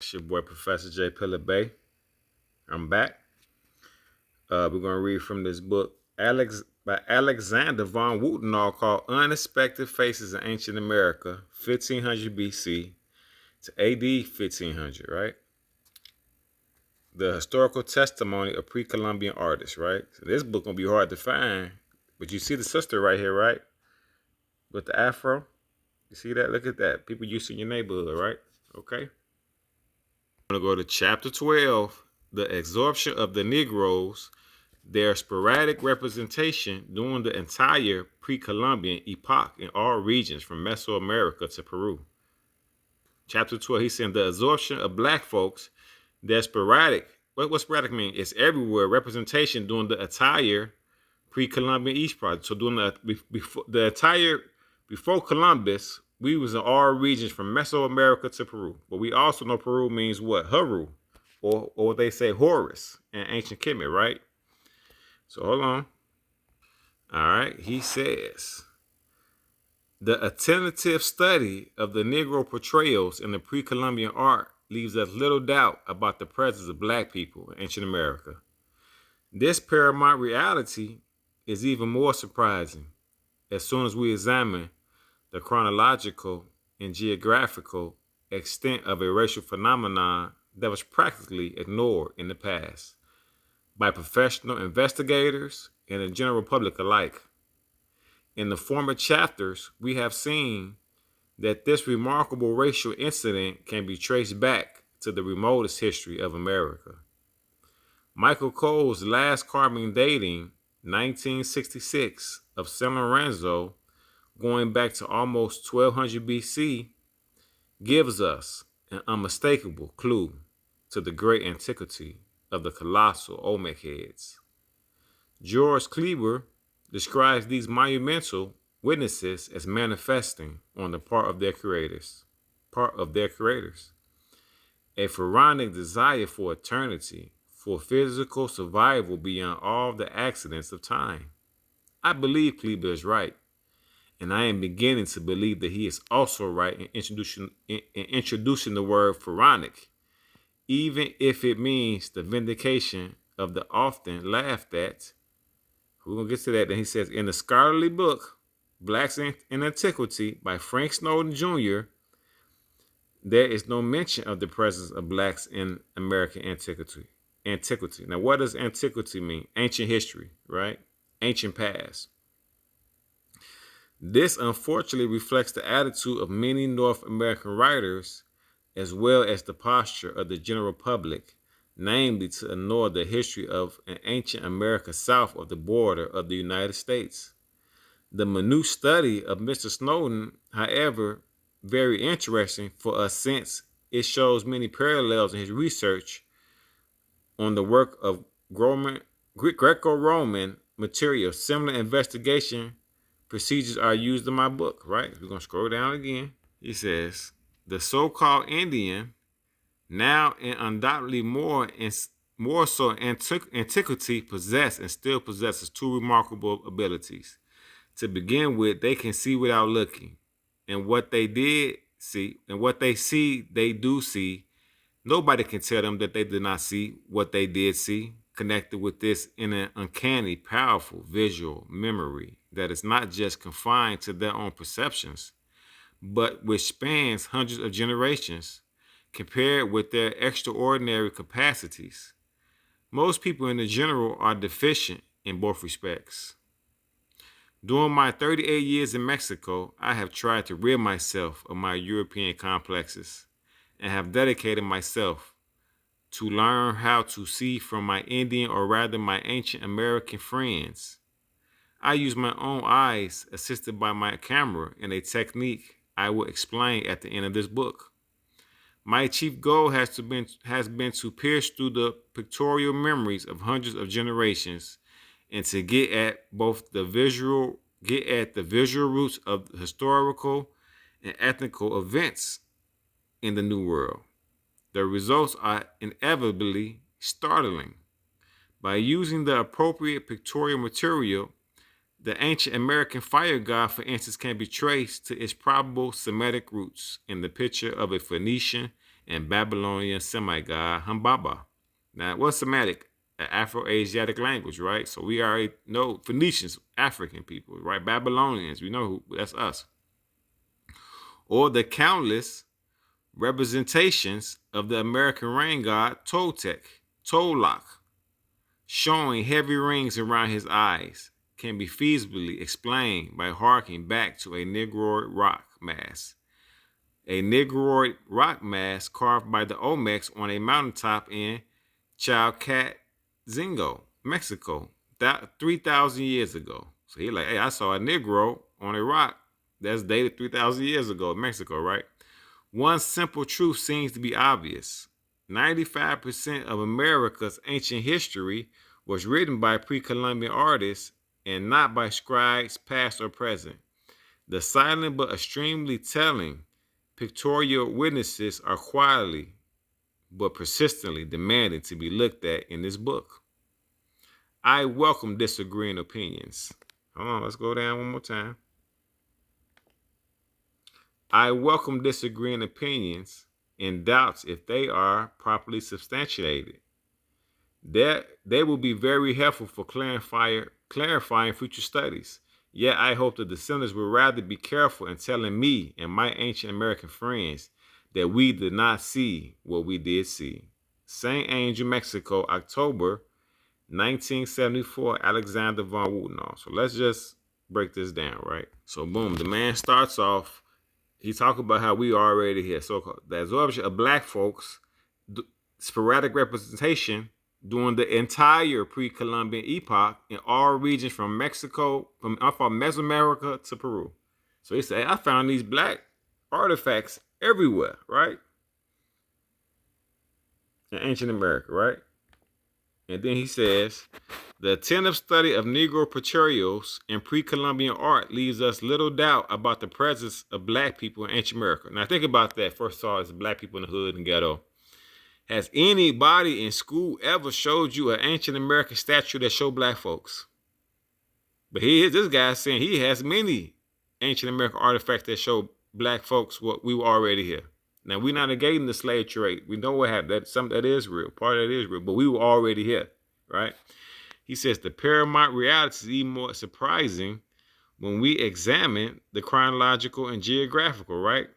It's your boy Professor J. Pillar Bay. I'm back. We're gonna read from this book by Alexander von Wuthenau called "Unexpected Faces in Ancient America, 1500 BC to AD 1500." Right, the historical testimony of pre-Columbian artists. Right, so this book gonna be hard to find, but you see the sister right here, right, with the afro. You see that? Look at that. People you see in your neighborhood, right? Okay. I'm gonna go to chapter 12, the absorption of the Negroes, their sporadic representation during the entire pre-Columbian epoch in all regions from Mesoamerica to Peru. Chapter 12, he said the absorption of black folks, their sporadic. What sporadic mean? It's everywhere representation during the entire pre-Columbian East Project. So during the entire before Columbus, we was in all regions from Mesoamerica to Peru. But we also know Peru means what? Haru, or what they say Horus in ancient Kemet, right? So hold on. All right, he says the attentive study of the Negro portrayals in the pre-Columbian art leaves us little doubt about the presence of black people in ancient America. This paramount reality is even more surprising as soon as we examine the chronological and geographical extent of a racial phenomenon that was practically ignored in the past by professional investigators and the general public alike. In the former chapters, we have seen that this remarkable racial incident can be traced back to the remotest history of America. Michael Cole's last carbon dating, 1966, of San Lorenzo, going back to almost 1200 BC, gives us an unmistakable clue to the great antiquity of the colossal Olmec heads. George Kleber describes these monumental witnesses as manifesting on the part of their creators. A pharaonic desire for eternity, for physical survival beyond all the accidents of time. I believe Kleber is right, and I am beginning to believe that he is also right in introducing the word pharaonic, even if it means the vindication of the often laughed at. We're going to get to that. Then he says, in the scholarly book, Blacks in Antiquity by Frank Snowden Jr., there is no mention of the presence of blacks in American antiquity. Now, what does antiquity mean? Ancient history, right? Ancient past. This unfortunately reflects the attitude of many North American writers as well as the posture of the general public, namely to ignore the history of an ancient America south of the border of the United States. The minute study of Mr. Snowden, however, very interesting for us since it shows many parallels in his research on the work of Greco-Roman material. Similar investigation procedures are used in my book, right? We're going to scroll down again. He says, the so-called Indian, now and undoubtedly more so antiquity, possessed and still possesses two remarkable abilities. To begin with, they can see without looking. And what they did see, and what they see, they do see. Nobody can tell them that they did not see what they did see, connected with this in an uncanny, powerful visual memory that is not just confined to their own perceptions, but which spans hundreds of generations compared with their extraordinary capacities. Most people in general are deficient in both respects. During my 38 years in Mexico, I have tried to rid myself of my European complexes and have dedicated myself to learn how to see from my Indian, or rather my ancient American friends. I use my own eyes assisted by my camera in a technique I will explain at the end of this book. My chief goal has been to pierce through the pictorial memories of hundreds of generations and to get at the visual roots of historical and ethnical events in the New World. The results are inevitably startling. By using the appropriate pictorial material, the ancient American fire god, for instance, can be traced to its probable Semitic roots in the picture of a Phoenician and Babylonian semi-god Humbaba. Now, what's Semitic? An Afro-Asiatic language, right? So we already know Phoenicians, African people, right? Babylonians, we know who, that's us. Or the countless representations of the American rain god Tolak, showing heavy rings around his eyes, can be feasibly explained by harking back to a Negroid rock mass. A Negroid rock mass carved by the Olmecs on a mountaintop in Chalcatzingo, Mexico, 3,000 years ago. So he like, hey, I saw a Negro on a rock that's dated 3,000 years ago in Mexico, right? One simple truth seems to be obvious. 95% of America's ancient history was written by pre-Columbian artists and not by scribes past or present. The silent but extremely telling pictorial witnesses are quietly but persistently demanding to be looked at in this book. I welcome disagreeing opinions. Hold on, let's go down one more time. I welcome disagreeing opinions and doubts if they are properly substantiated. They will be very helpful for clarifying future studies. Yet I hope the descendants will rather be careful in telling me and my ancient American friends that we did not see what we did see. St. Angel, Mexico, October 1974, Alexander von Wuthenau. So let's just break this down, right? So boom, the man starts off, he talks about how we are already here. So the absorption of black folks, sporadic representation during the entire pre-Columbian epoch in all regions from Mexico, from Mesoamerica to Peru. So he said, I found these black artifacts everywhere, right? In ancient America, right? And then he says, the attentive study of Negro portrayals in pre-Columbian art leaves us little doubt about the presence of black people in ancient America. Now think about that. First of all, it's black people in the hood and ghetto. Has anybody in school ever showed you an ancient American statue that showed black folks? But this guy saying he has many ancient American artifacts that show black folks what we were already here. Now, we're not negating the slave trade. We know what happened. That is real. Part of that is real. But we were already here, right? He says the paramount reality is even more surprising when we examine the chronological and geographical, right?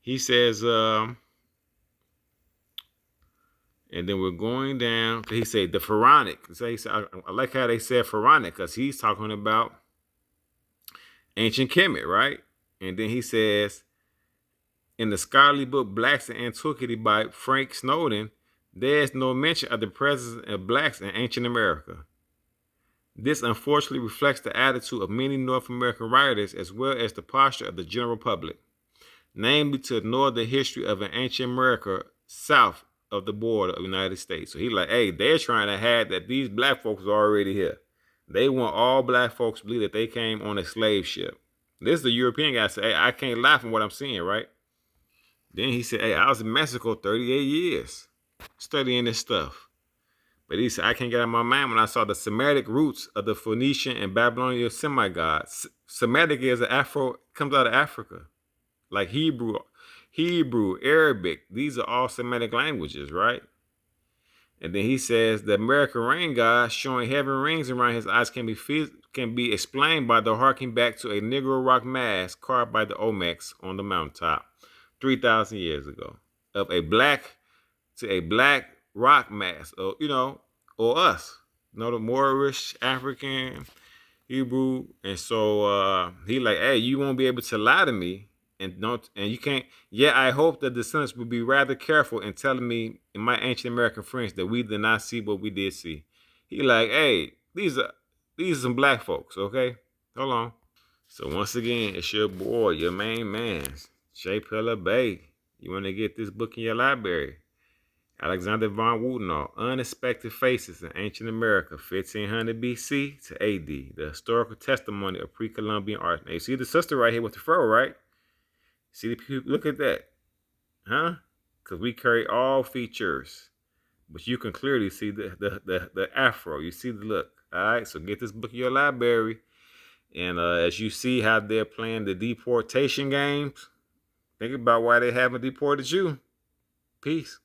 He says, and then we're going down. He said the Pharaonic. So he said, I like how they said Pharaonic because he's talking about ancient Kemet, right? And then he says, in the scholarly book Blacks in Antiquity by Frank Snowden, there is no mention of the presence of blacks in ancient America. This unfortunately reflects the attitude of many North American writers as well as the posture of the general public, namely to ignore the history of an ancient America south of the border of the United States. So he's like, hey, they're trying to have that these black folks are already here. They want all black folks to believe that they came on a slave ship. This is the European guy say, hey, I can't lie from what I'm seeing, right? Then he said, hey, I was in Mexico 38 years studying this stuff. But he said, I can't get out of my mind when I saw the Semitic roots of the Phoenician and Babylonian semi-gods. Semitic comes out of Africa. Like Hebrew, Arabic, these are all Semitic languages, right? And then he says the American rain god showing heavy rings around his eyes can be explained by the harking back to a Negro rock mask carved by the Olmecs on the mountaintop 3,000 years ago of a black rock mask, or or us, the Moorish, African, Hebrew, and so he like, hey, you won't be able to lie to me, and you can't. Yeah, I hope that the descendants will be rather careful in telling me and my ancient American friends that we did not see what we did see. He like, hey, these are some black folks, okay? Hold on. So once again, it's your boy, your main man, J. Pella Bay. You want to get this book in your library? Alexander von Wuthenau, Unexpected Faces in Ancient America, 1500 BC to AD, the historical testimony of pre-Columbian art. Now, you see the sister right here with the fro, right? See the people, look at that, huh? Because we carry all features, but you can clearly see the afro. You see the look, all right? So get this book in your library, and as you see how they're playing the deportation games, think about why they haven't deported you. Peace.